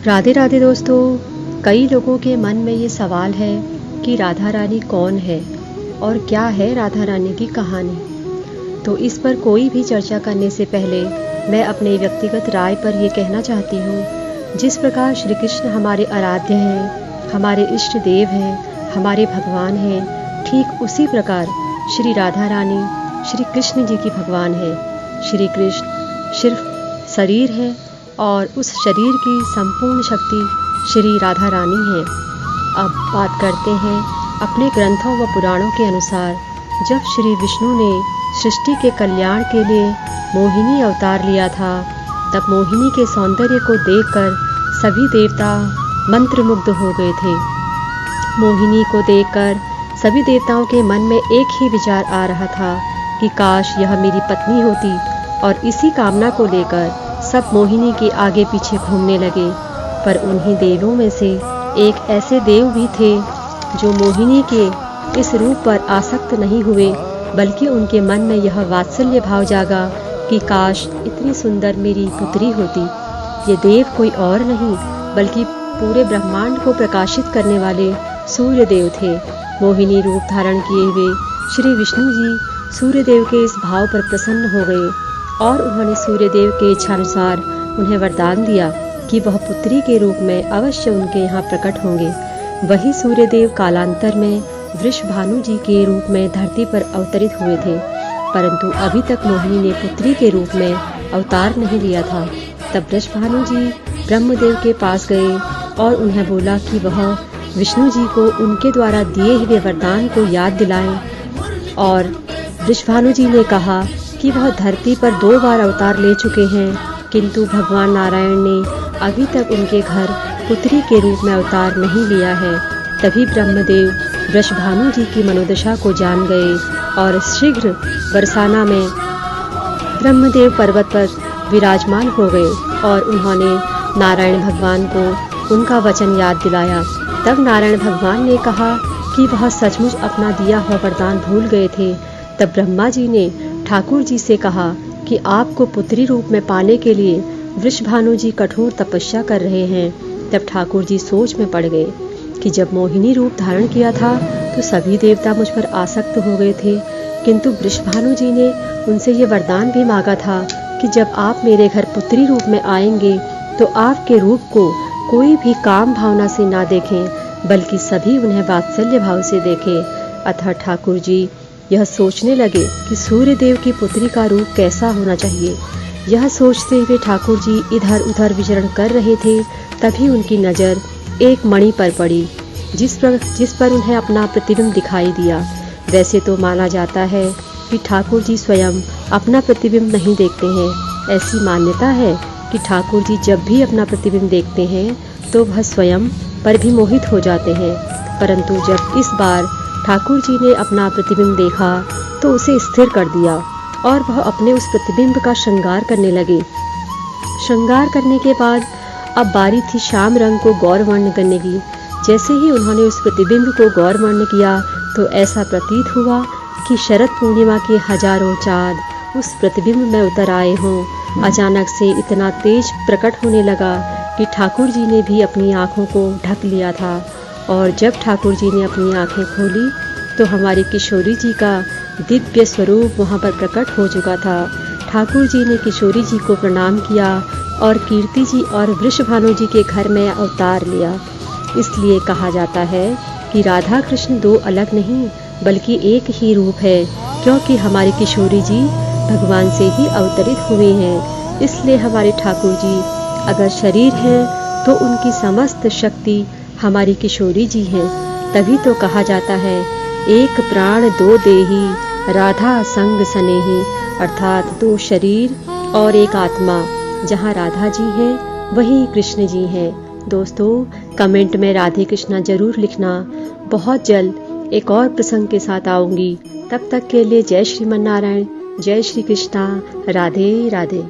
राधे राधे दोस्तों। कई लोगों के मन में ये सवाल है कि राधा रानी कौन है और क्या है राधा रानी की कहानी। तो इस पर कोई भी चर्चा करने से पहले मैं अपने व्यक्तिगत राय पर ये कहना चाहती हूँ, जिस प्रकार श्री कृष्ण हमारे आराध्य हैं, हमारे इष्ट देव हैं, हमारे भगवान हैं, ठीक उसी प्रकार श्री राधा रानी श्री कृष्ण जी की भगवान है। श्री कृष्ण सिर्फ शरीर है और उस शरीर की संपूर्ण शक्ति श्री राधा रानी है। अब बात करते हैं अपने ग्रंथों व पुराणों के अनुसार, जब श्री विष्णु ने सृष्टि के कल्याण के लिए मोहिनी अवतार लिया था, तब मोहिनी के सौंदर्य को देखकर सभी देवता मंत्रमुग्ध हो गए थे। मोहिनी को देखकर सभी देवताओं के मन में एक ही विचार आ रहा था कि काश यह मेरी पत्नी होती, और इसी कामना को लेकर सब मोहिनी के आगे पीछे घूमने लगे। पर उन्हीं देवों में से एक ऐसे देव भी थे जो मोहिनी के इस रूप पर आसक्त नहीं हुए, बल्कि उनके मन में यह वात्सल्य भाव जागा कि काश इतनी सुंदर मेरी पुत्री होती। ये देव कोई और नहीं बल्कि पूरे ब्रह्मांड को प्रकाशित करने वाले सूर्य देव थे। मोहिनी रूप धारण किए हुए श्री विष्णु जी सूर्य देव के इस भाव पर प्रसन्न हो गए और उन्होंने सूर्य देव के इच्छानुसार उन्हें वरदान दिया कि वह पुत्री के रूप में अवश्य उनके यहाँ प्रकट होंगे। वही सूर्य देव कालांतर में वृषभानु जी के रूप में धरती पर अवतरित हुए थे, परंतु अभी तक मोहिनी ने पुत्री के रूप में अवतार नहीं लिया था। तब वृषभानु जी ब्रह्मदेव के पास गए और उन्हें बोला कि वह विष्णु जी को उनके द्वारा दिए हुए वरदान को याद दिलाएं, और वृषभानु जी ने कहा कि वह धरती पर 2 बार अवतार ले चुके हैं, किंतु भगवान नारायण ने अभी तक उनके घर पुत्री के रूप में अवतार नहीं लिया है। तभी ब्रह्मदेव वृषभानु जी की मनोदशा को जान गए और शीघ्र बरसाना में ब्रह्मदेव पर्वत पर विराजमान हो गए और उन्होंने नारायण भगवान को उनका वचन याद दिलाया। तब नारायण भगवान ने कहा कि वह सचमुच अपना दिया हुआ वरदान भूल गए थे। तब ब्रह्मा जी ने ठाकुर जी से कहा कि आपको पुत्री रूप में पाने के लिए वृषभानु जी कठोर तपस्या कर रहे हैं। तब ठाकुर जी सोच में पड़ गए कि जब मोहिनी रूप धारण किया था तो सभी देवता मुझ पर आसक्त हो गए थे, किंतु वृषभानु जी ने उनसे ये वरदान भी मांगा था कि जब आप मेरे घर पुत्री रूप में आएंगे तो आपके रूप को कोई भी काम भावना से ना देखें, बल्कि सभी उन्हें वात्सल्य भाव से देखें। अतः ठाकुर जी यह सोचने लगे कि सूर्य देव की पुत्री का रूप कैसा होना चाहिए। यह सोचते हुए ठाकुर जी इधर उधर विचरण कर रहे थे, तभी उनकी नज़र एक मणि पर पड़ी, जिस पर उन्हें अपना प्रतिबिंब दिखाई दिया। वैसे तो माना जाता है कि ठाकुर जी स्वयं अपना प्रतिबिंब नहीं देखते हैं। ऐसी मान्यता है कि ठाकुर जी जब भी अपना प्रतिबिंब देखते हैं तो वह स्वयं पर भी मोहित हो जाते हैं, परंतु जब इस बार ठाकुर जी ने अपना प्रतिबिंब देखा तो उसे स्थिर कर दिया और वह अपने उस प्रतिबिंब का श्रृंगार करने लगे। श्रृंगार करने के बाद अब बारी थी श्याम रंग को गौरवर्ण करने की। जैसे ही उन्होंने उस प्रतिबिंब को गौरवर्ण किया तो ऐसा प्रतीत हुआ कि शरद पूर्णिमा के हजारों चाँद उस प्रतिबिंब में उतर आए हों। अचानक से इतना तेज प्रकट होने लगा कि ठाकुर जी ने भी अपनी आँखों को ढक लिया था, और जब ठाकुर जी ने अपनी आंखें खोली तो हमारी किशोरी जी का दिव्य स्वरूप वहां पर प्रकट हो चुका था। ठाकुर जी ने किशोरी जी को प्रणाम किया और कीर्ति जी और वृषभानु जी के घर में अवतार लिया। इसलिए कहा जाता है कि राधा कृष्ण 2 अलग नहीं बल्कि एक ही रूप है, क्योंकि हमारी किशोरी जी भगवान से ही अवतरित हुए हैं। इसलिए हमारे ठाकुर जी अगर शरीर हैं तो उनकी समस्त शक्ति हमारी किशोरी जी हैं। तभी तो कहा जाता है, एक प्राण 2 देही राधा संग सनेही, अर्थात 2 शरीर और एक आत्मा। जहाँ राधा जी हैं वहीं कृष्ण जी हैं। दोस्तों, कमेंट में राधे कृष्णा जरूर लिखना। बहुत जल्द एक और प्रसंग के साथ आऊंगी। तब तक के लिए जय श्रीमन नारायण, जय श्री कृष्णा, राधे राधे।